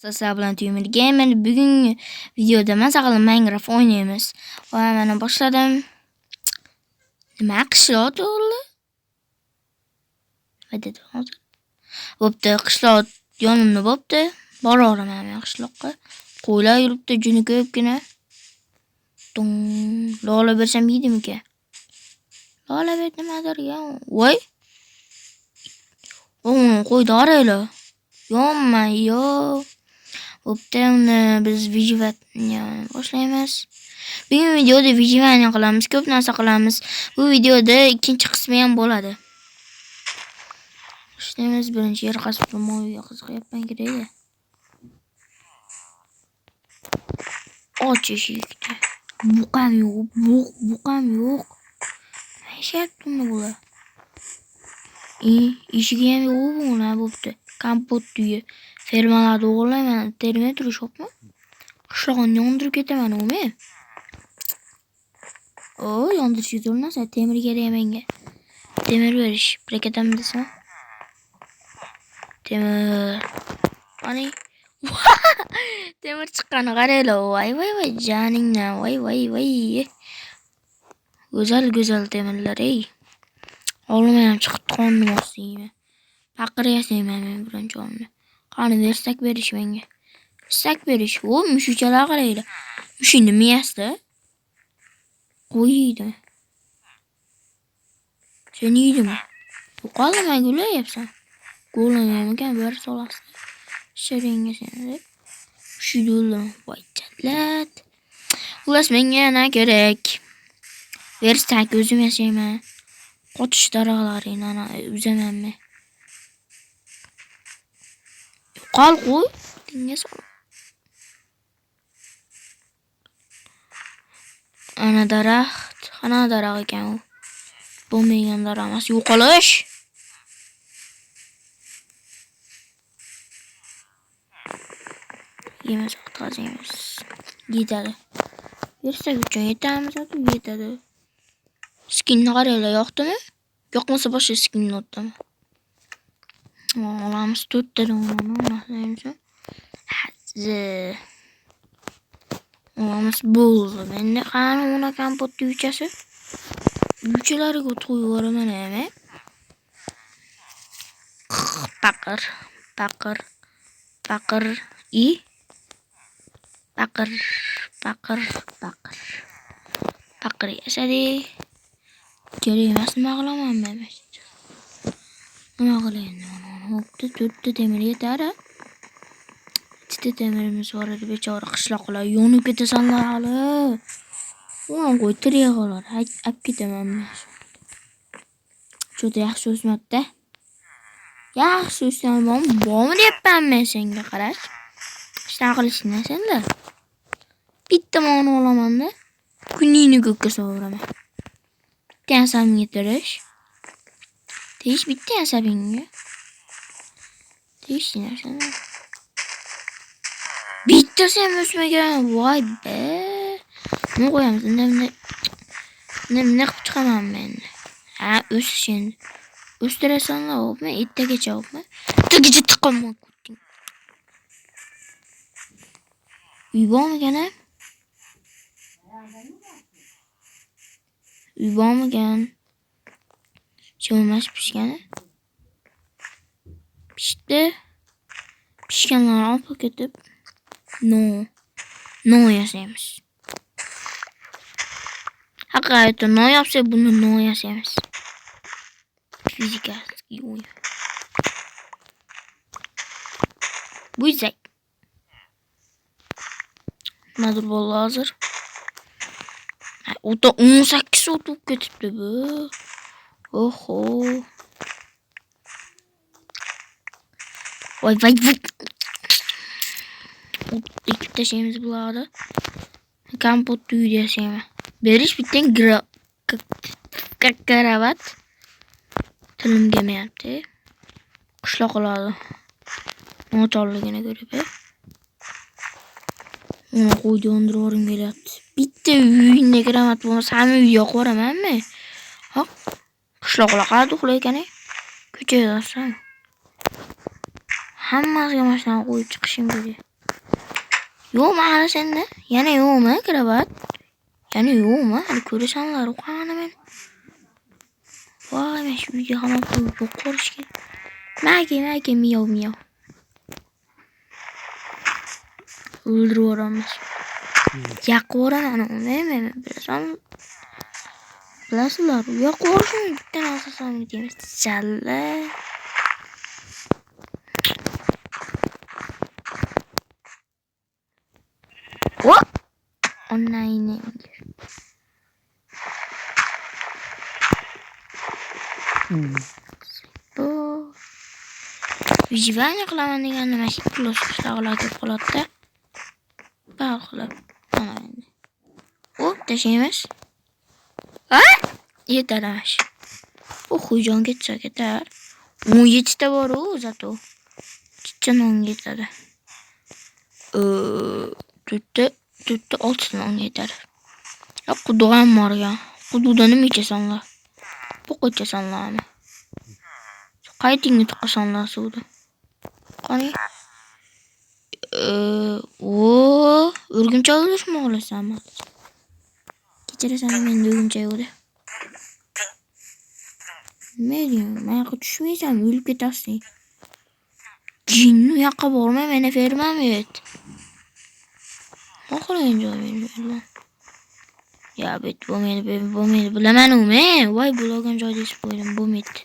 Sizlar bilan Tümür Gamer bugungi videoda masalan Minecraft o'ynaymiz. Va mana boshladim. Nima qishloq to'g'ri? Nima dedi hozir? Bo'pti, qishloq yonimda bo'pti. Boraman men qishloqqa. Qo'ylar yuribdi juni ko'pgina. Lola bersam yeydimikan? Lola ber nimadir ya. Voy. Qo'y doraylar. Yonma yo. Bo'pti, uni biz vijivatni boshlaymiz. Bugun videoda vijivani qilamiz, ko'p narsa qilamiz. Bu videoda ikkinchi qismi ham bo'ladi. Boshlaymiz. Birinchi yer qazib mo'yiga qiziqyapman kerakda. Och eshikni. Buqam yo'q, buqam yo'q. Yashayaptimi bular? Eshigi ham yo'q bunlar bo'pti. Kompot uyi. Fermalarni o'g'irlayman, termay turishibmi? Qishlog'ini yondirib ketaman men. Yondirishga urinasa temir kerak menga. Temir berish, birakatam desam. Temir. Ani. Temir chiqqani qaranglar. Voy, janingdan. Voy. Go'zal temirlar, ey. Olimim ham chiqib qo'ndim ostiyman. Paqir yasayman men birinchi o'rinda. Qani verstak berish menga. Stak berish. Mushuchalar qaranglar. Mushini miyasida. Qo'ydim. Sen yeydimi? Yo'qolma gulayapsan. Go'lamayman bir solasın. Şeringa sen deb. Shudulum. Voy chatlat. Xullas menga na kerak. Verstak o'zim yashayman. Qotish darag'larini ana uzaman men. Qol qo'y. Dinga sol. Ana daraxt ekan u. Bo'lmagan daraxt emas, yo'qolish. Yemiz qaziymiz. Yetadi. Versak uchun yetamiz, yetadi. Skinni qaranglar, yoqdimi? Yoqmasa boshqa skinni o'tdimi? Olamiz 4 ta o'ynaymiz. Olamiz bo'ldi. Menda qani ona kompot uychasi. Uychalariga to'yib yuboraman men. Paqir. Paqir yashadi. Kerak emas, nima qilaman men? Nima qilaman? Hopda 4 ta temir yetadi. 2 ta temirimiz bor edi, bechora qishloqlar yonib ketasanlar hali. O'g'lim qo'y tirik qolar. Olib ketaman men. Juda yaxshi o'smoqda. Yaxshi o'smoq bormi deyapman men senga qarash. Ishlar qilishni senlar. Bitta ma'no olaman-da. Kuningni ko'kka sovuraman. Bitta asabingga tirish. Tish bitta asabingga. Tish narsa. Bitta sen o'smagan. Voy be. Nima qo'yamiz? Nima qilib chiqaman men? O'sishing. O'stirasanlar, men ertagacha o'pma. Ertagacha tiqaman. Uy bormikan? Uy bormikan? Cho'mash pishgani. Pishdi. Pishganlarni olib ketib. No yasaymiz. Haqiqatda no yapsa buni no yasaymiz. Fizika o'yin. Buysak. Nadir bo'ldi hozir. O'ta 18 soat o'tib ketibdi bu. Oho. Voy. Ikkita şeyimiz bulardi. Kompot uyda yashayman. Berish bittan karavat. Tilim kelmayapti. Qishloqlar nochorligini ko'rib. Uni qo'ydi yondirib yuborim kelyapti. Bitta uyinda karavat bo'lmasa hamma uyga yoqib yuboramanmi? Qishloqlar qanday uxlaykan? Ko'chaga chiqsam. Hammasiga mashina qo'yib chiqishim kerak. Yo'qmi hali senda? Yana yo'qmi kravat? Yana yo'qmi? Hali ko'rasanlar qani men. Voy, men shu uyga hamon yo'q ko'rishga. Magi miyav miyav. O'ldirib yuboramiz. Yaqib yuboraman men bilasan. Bilasizlar, yaqib yuborishim bitta narsa solib deymiz. Jalla. What? Online. Bu Vyjivaniya qilaman deganda mana shu plus ishlarga kelib qoladi-da. Baqilib. Mana endi. Hop, tashlaymiz. Ha? Yetarash. Bu xujon ketsa ketar. 17 ta bor u zato. Chicha non yetadi. Tutda 6 non yetadi. Ya quduq ham bor ya. Quduqda nima ichasanlar? Po'q ichasanlarmi? Qaytingni tiqasanlar suvda. Qani? O'rgimchak o'lishmi olasanmi? Kechirasan meni o'rgimchak o'ldi. Men tushmaysan, o'lib ketasan. Jinni yoqqa borma, meni fermam et. Oxirgi joy meni. Ya bet bo'lmaydi, bilaman u men. Voy, blogan joy deb qo'ydim, bo'lmaydi.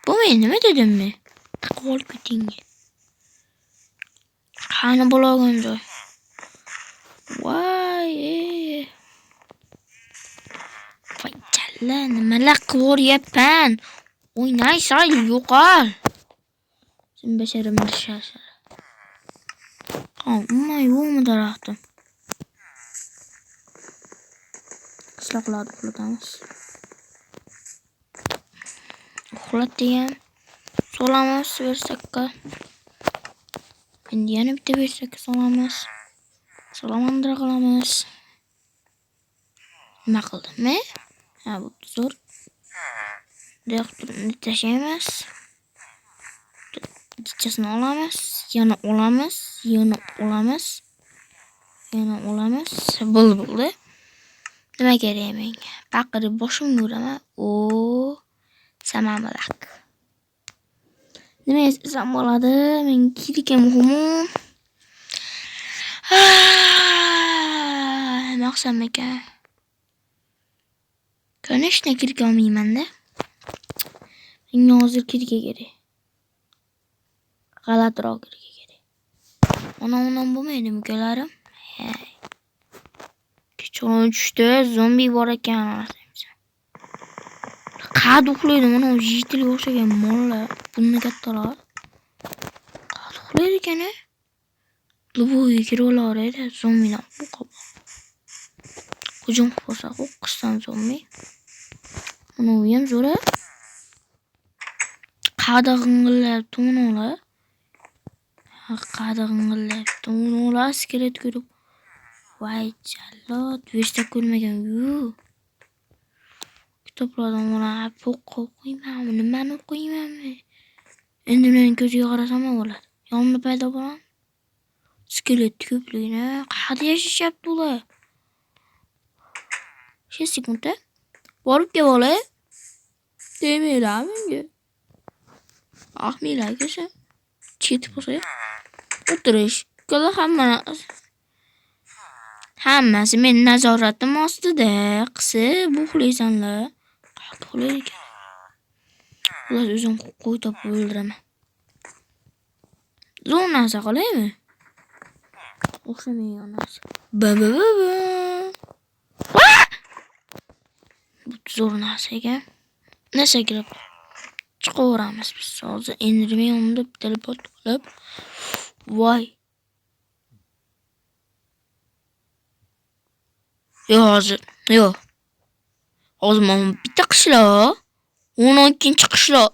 Bo'lmaydi, nima dedimmi? Qolib keting. Qani blogan joy? Voy, voy jalla, nimalar qilib o'ryapsan? O'ynaysan, yo'qol. Sen basharimni shashar. Amma yo'qmi daraxtim? Qishloqlarda uxlatamiz. Uxlat degan. Solamiz versakka. Endi yana bitta versakka solamiz. Salamandira qilamiz. Nima qildimmi? Ha, bu zo'r. Direktorni tashlaymiz. Dichasini olamiz, yana olamiz. Bo'ldi. Nima kerak menga? Baqirib boshimni uraman. Samamalak. Nima desam bo'ladi? Men kirga muhim. Maqsam ekan. Конечно, kirga olmayman-da. Menga hozir kirga kerak. G'alatiroq kirga kerak. Onam bo'lmaydimi, ukalarim? Kechqurun tushdi, zombi bor ekan. Qad uxlaydi, mana jitilga o'xshagan mollar. Bunni kattalar. Qad uxlaydi ekan-a? Lubuga kirib olardi, zombidan qo'rqib. Hujum qilsa, qo'qqisdan zombi. Mana u ham zo'ra. Qada g'ing'illab to'nolar. Skelet ko'rib. Voy jallod, versak ko'rmagan-ku. Kitoblardan mana po'q qo'yman, nimani qo'yman? Endi men ko'ziga qarasam bo'ladi. Yonimda paydo bo'laman. Skelet ko'pligini qayerda yashashyapti ular? 5 sekundda borib kelib demaylar menga. Ahmiylar kelsa, chetib bo'lsa, o'tirish. Ko'la hammasi men nazoratim ostida. Qisib uxlaysanlar. Qayerda uxlaydi ekan? Ular o'zim qo'y topib o'ldiraman. Zo'r narsa qilaymi? O'xshamaydigan narsa. Bu zo'r narsa ekan. Nasa kirib chiqaveramiz biz hozir. Endi men unda teleport qilib. Voy. Hozir mana bitta qishloq. 12-chi qishloq.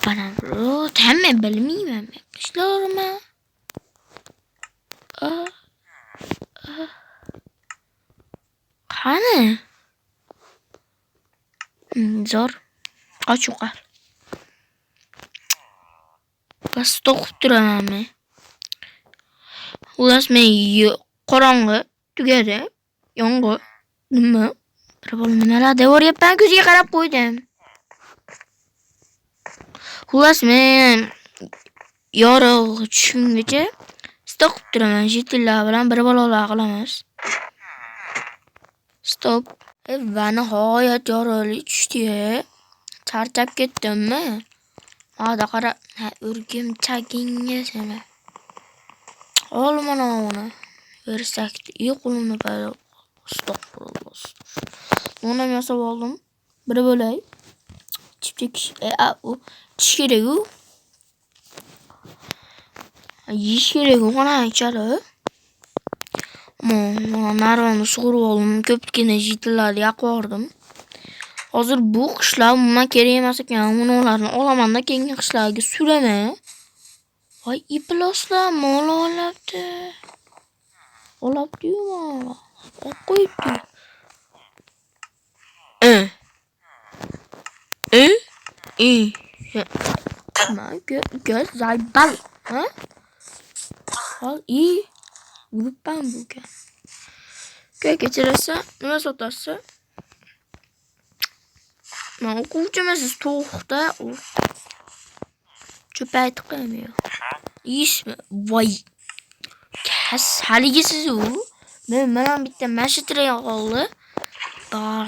Bana bro, tamam bilmayman men qishloqmi? Qani? Zo'r. Qochuqar. Bas to'qib turamanmi? Xullas men qorong'i tugadi. Yong'i. Nima? Bir bola nimalar devoryapman, ko'ziga qarab qo'ydim. Xullas men yorug' tushgungacha stop qilib turaman. Jitillar bilan bir balolar qilamiz. Stop. Va nihoyat yorug'lik tushdi. Charchab ketdimmi? Hada qara, o'rgimchagingga seni. Ol mana uni. Versakdi. Qo'limni paydo. Astagfirullah. Onam yasab oldim. Bir bo'lay. Chipchik. U tish kerak-ku. Yeyish kerak-ku, mana ichadi. Mana narvani sug'urib oldim. Ko'pgina jitillarni yoqib Hozir bu qishlar umuman kerak emas ekan. Ularni olaman-da keyingi qishlarga suraman. Voy, iplaslar mola olabdi. Olabdi-yu mola. Qo'yibdi. Göz zaybal. Ha? Al gruppan bu kan. Kechirasa, nima sotasiz? Men o'quvchimisiz to'xta. Cho'paytib qo'ymayman. Yeyishmi? Voy. Haligisiz u. Men mana bitta mashtragan qoldi.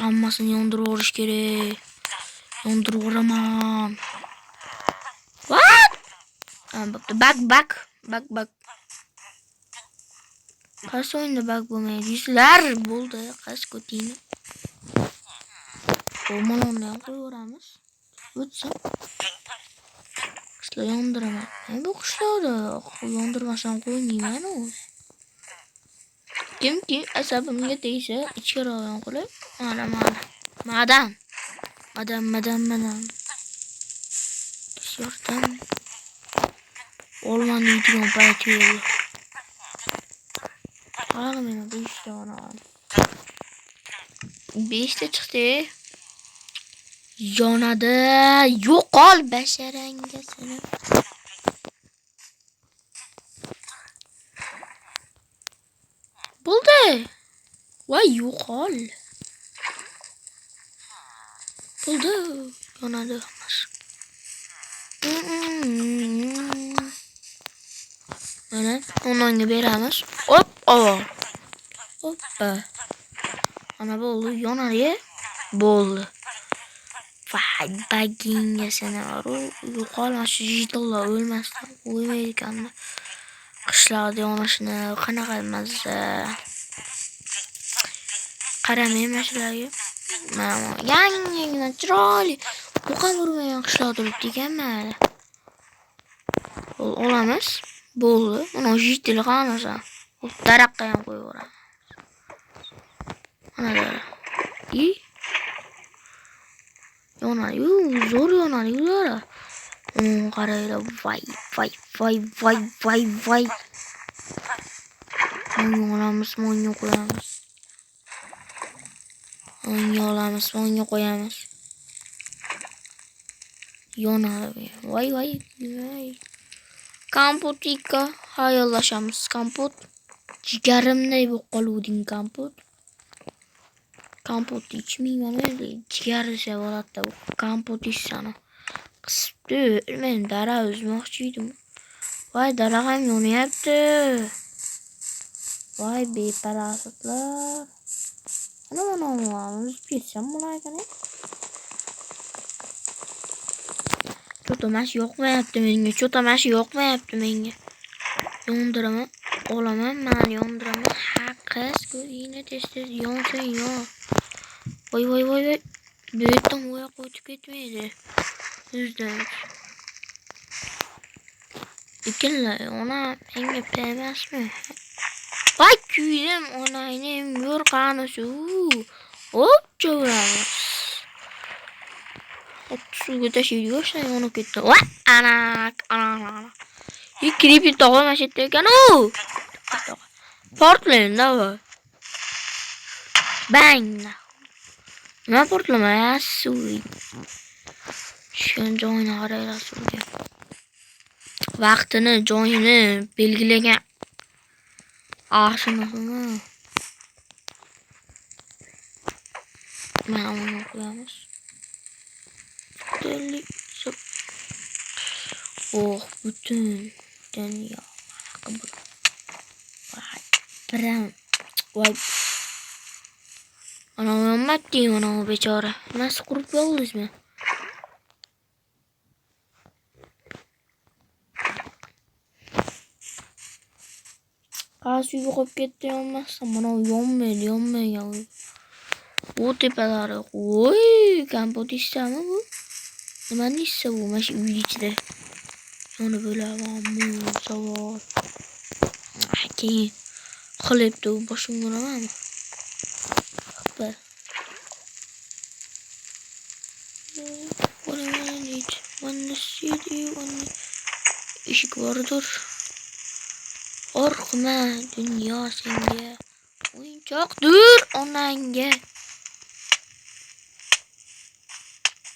Hammasini yondirib olish kerak. Yondirib olaman. What? Bak. Qaysi o'yinda bak bo'lmaydi? Yuzlar bo'ldi. Qaysi ko'tingni? O'rmonlarni ham qo'yaveramiz. O'tsa. Qishlar yondiraman. Bu qishlarda yondirmasam qo'ymayman u. Kim asabimga tegsa, ichkariroq yonqilib, Madam. Tishyortam. Olmani yeydigan payt keldi. Qani meni 5 ta onam. 5 ta chiqdi. Yonadi. Yo'qol basharangga seni. Bo'ldi. Voy, yo'qol. Bo'ldi. Yonadi hammasi. Mana onanga beramiz. Hoppa. Ana bo'ldi, yonadi. Bo'ldi. Vay, bagingga seni varu. Yo'qol, shu jitillar o'lmasdan qo'ymaydi ekan. Qishlarda yonishni qanaqa mazza. Qaramay shularga. Mana yangi chiroyli. O'qam urmagan qishlarda turibdi ekan mana. Olamiz. Bo'ldi. Mana jitil qanasa. Daraqqa ham qo'yaveramiz. Mana dara. Yonadi, zo'r yonadi ular. Qaranglar, voy. Monga qo'yamiz. Monga qo'yamiz. Yonadi. Voy. Kompotika, hayollashamiz. Kompot. Jigarimday bo'lib qoluvding kompot. Kompot ichmayman endi. Jigarisa bo'ladi bu. Kompot ichsani. Qisibdi. Men dara uzmoqchi edim. Voy, dara ham yonyapti. Voy, beparasotlar. Ana uzib ketsam bo'larkan-a? Cho'tamash yoqmayapti menga. Yondiraman. Olaman, men yondiraman. Qiz ko'zingni tez yonsin yo. Voy. Bu yerdan oyoq o'tib ketmaydi. O'zdan. Ikkinlar, ona menga emasmi? Voy, kuydim, onangning yo'rqani shu. Hop, cho'ramiz. Suvga tashib yo'shan yonib ketdi. Voy, ana. Kirib tog'am ashitdi ekan-ku. Portlaydi va. Bang. Nima portlamayapti? Shun joyini qaraylar suvga. Vaqtini, joyini belgilagan. Aşınasını. Mana bunu koyamiz. Deli. Oh, bütün dünya. Vay. Biram. Vay. Ana Muhammed diyeyim ana o beçara. Nasıl kurup yolduyuz mu? Suyu koyup gitti olmazsa bana yonmuyor ya. O tepeleri oy kampo dişse ama bu. Hemen dişse bu maşı üyücüde. Sonra böyle avamı savar. Ki kılıp da başım vuramam ama. Bak. One city, one ışık vardır. Korkma dünya sende. Oyuncaktır onanga.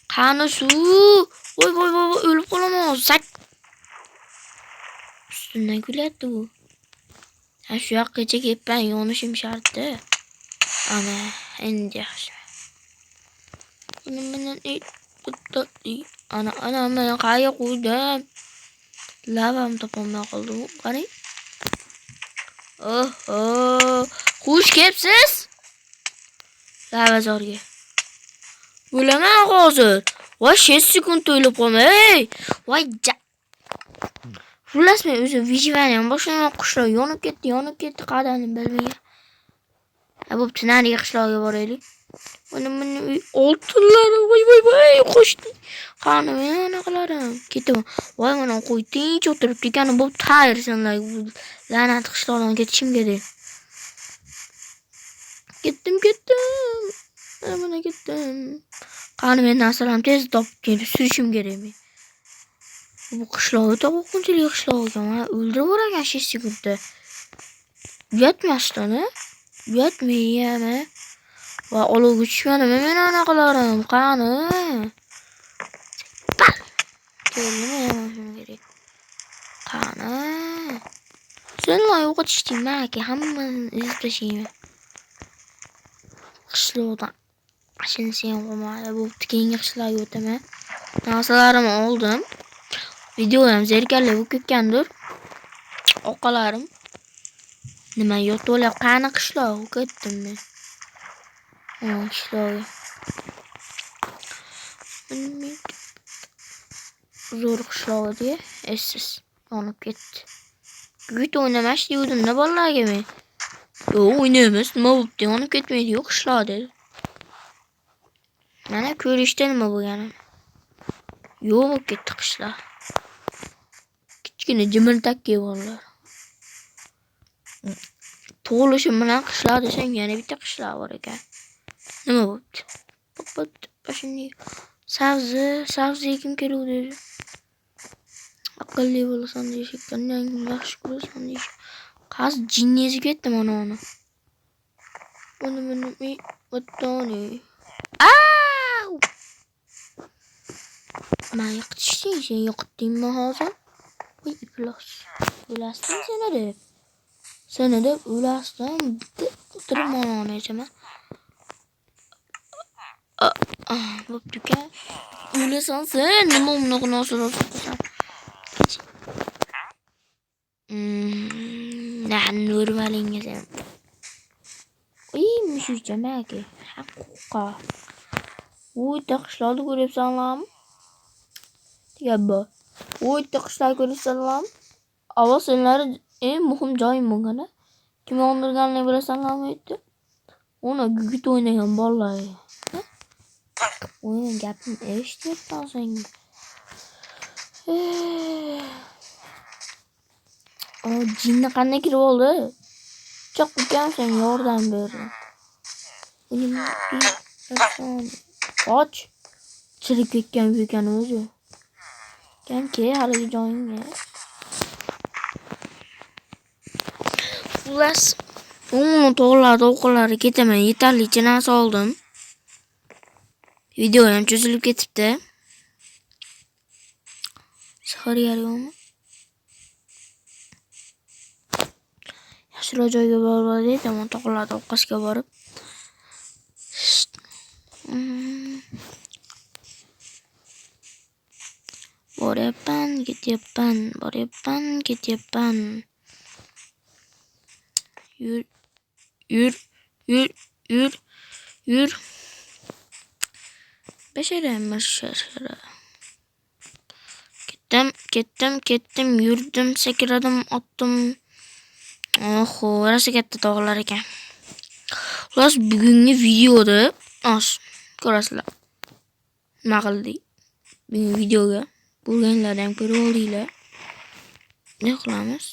Kanı su. Oy ölüp kalamaz. Sak. Üstünden gületti bu. Ha şu yakıcı gidip ben yonuşum şarttı. Ana en yaxşı. Bunun ana ben kaya koydum. Lavam toplamaya kaldı. Qarayın. Oh. Xush kelibsiz. Lava zorga. O'laman hozir. Voy 6 sekund o'ylab qolmay. Ey! Voy xullas men o'zim vijivaniyan boshlagan qushlar yonib ketdi qadrini bilmay. Ha bo'pti, nariga qishloqqa boraylik. Mana oltinlar voy qo'shdi. Qani men anaqalarim. Ketaman. Voy mana qo'y tinch o'tiribdi ekan, bu tayr sanlar. La'nat qishloqdan ketishim kerak. Ketdim. Mana ketdim. Qani men narsalarni tez topib kelib surishim kerak men. Bu qishloqda qo'rqinchli qishloq ekan. O'ldirib yuboragan 6 sekundda. Uyatmasdan, ha? Uyatmaymi? Va olovga tushganimi men anaqalarim? Qani? Keldim kerak. Qani? Senlar yo'qotishdingmi aka? Hammani izlab tashlayman. Qishloqdan ashinsiyam qo'madi. Bu keyingi qishloqqa o'taman. Narsalarimni oldim. Videoyam zerikarli bo'lib ketgandir. Oqalarim. Nima yo'q to'lab qani qishloqqa ketdim men. Qishloqqa. Zo'r qishloq diye essiz yonib ketdi. Gut o'ynamash degandim-da bolalarga men. Yo'q, o'ynaymiz. Nima bo'pti? Yonib ketmaydi, yo'q qishloq dedi. Mana ko'rishda nima bo'lgani. Yo'q bo'lib ketdi qishloq. Kichkina jimirtakka bolalar. Tug'ilishim bilan qishloq desang yana bitta qishloq bor ekan. Nima bo'pti? Bo'pti. Shunday sabzi ekim kerak dedi. Aqlli bo'lasan deyishgandan yaxshi ko'rasan deyish. Qaz jinnezi ketdi mana uni. Buni o'tdoni. Au! Men yiqitishdim, sen yiqitdingmi hozir? Voy iflos. O'lasdan seni deb o'lasdan turib mana uni ichaman. Bo'pti-ku. O'lasan sen nima unaqa nosozsan? Normalingiz ham. Mushukcham aka. Haqiqa. O'yda qishloqni ko'ryapsanlarmi? Deyapti. O'yda qishloqni ko'ryapsanlarmi? Avval senlari eng muhim joyim bo'lgan-a. Kim o'ldirganini bilasanlarmi aytdi? Uni gugit o'ynagan bolalar. O'yin gapni eshityapsan sen. Jinni qanday kirib oldi? Choq ekansan yordam ber. Och. Chirib ketgan ekan o'zi. Kanki haligi joyingga. Xullas, uni to'g'riladi o'qilari ketaman. Yetarlicha narsa oldim. Video ham cho'zilib ketibdi. Sahar yariymi? Shular joyga borib olay, tamam tog'larda o'qishga borib. Boryapman, ketyapman. Yur. Basharama shashara. Ketdim, yurdim, sakradim, otdim. Oho, rasa katta tog'lar ekan. Xullas, bugungi videoda ko'rasizlar. Nima qildik? Bugungi videoga bo'lganlardan ko'rib oldinglar. Ne qilamiz?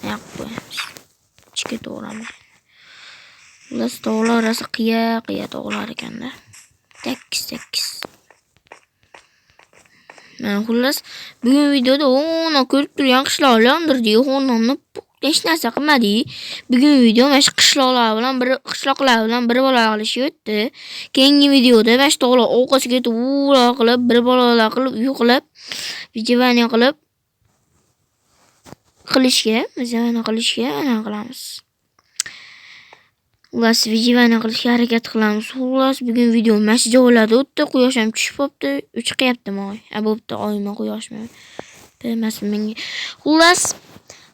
Yo'q qo'yamiz. Ichga to'g'ramiz. Xullas, tog'lar orasi qiya tog'lar ekanda. Tekis. Xullas, bugun videoda o'na ko'rib turgan qishloqlardir o'rnimni hech narsa qilmadik. Bugun video mana shu qishloqlar bilan bir bola qilishib o'tdi. Keyingi videoda mana shu tog'lar o'qishga ketib, qilib, bir bolalar qilib, uy qilib, vijivaniya qilishga ana qilamiz. Xullas, vijivaniya qilishga harakat qilamiz. Xullas, bugun video mana shu joylarda o'tdi. Quyosh ham tushib qopti, chiqyaptimi oy? Bo'pti, oymi, quyoshmi? Bilmasam menga. Xullas,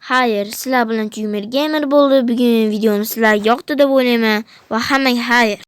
xayr, sizlar bilan Tümer Gamer bo'ldi. Bugun videomiz sizlarga yoqdi deb o'ylayman va hammaga xayr.